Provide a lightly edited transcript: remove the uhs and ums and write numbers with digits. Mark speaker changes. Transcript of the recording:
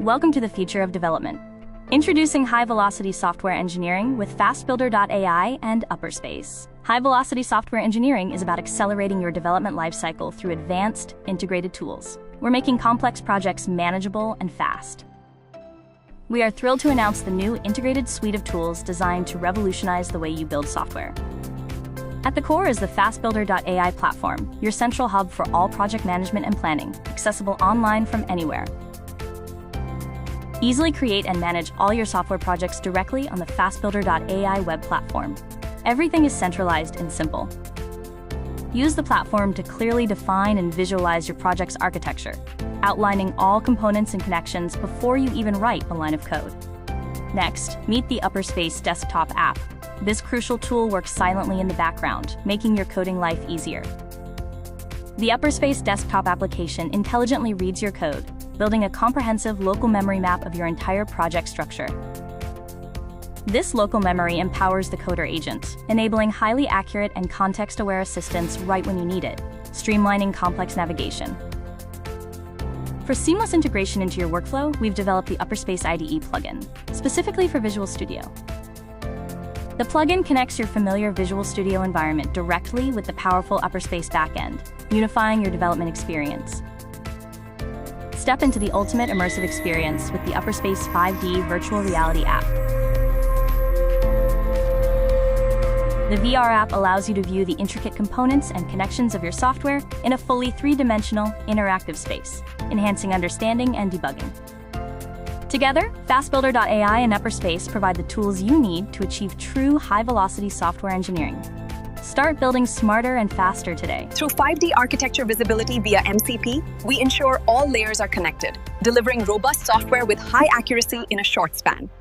Speaker 1: Welcome to the future of development. Introducing high-velocity software engineering with FastBuilder.AI and UpperSpace. High-velocity software engineering is about accelerating your development lifecycle through advanced, integrated tools. We're making complex projects manageable and fast. We are thrilled to announce the new integrated suite of tools designed to revolutionize the way you build software. At the core is the FastBuilder.AI Platform, your central hub for all project management and planning, accessible online from anywhere. Easily create and manage all your software projects directly on the FastBuilder.AI web platform. Everything is centralized and simple. Use the platform to clearly define and visualize your project's architecture, outlining all components and connections before you even write a line of code. Next, meet the UpperSpace Desktop App. This crucial tool works silently in the background, making your coding life easier. The UpperSpace Desktop application intelligently reads your code, building a comprehensive local memory map of your entire project structure. This local memory empowers the coder agent, enabling highly accurate and context-aware assistance right when you need it, streamlining complex navigation. For seamless integration into your workflow, we've developed the UpperSpace IDE Plugin, specifically for Visual Studio. The plugin connects your familiar Visual Studio environment directly with the powerful UpperSpace backend, unifying your development experience. Step into the ultimate immersive experience with the UpperSpace 5D Virtual Reality app. The VR app allows you to view the intricate components and connections of your software in a fully three-dimensional, interactive space, enhancing understanding and debugging. Together, FastBuilder.AI and UpperSpace provide the tools you need to achieve true high-velocity software engineering. Start building smarter and faster today.
Speaker 2: Through 5D architecture visibility via MCP, we ensure all layers are connected, delivering robust software with high accuracy in a short span.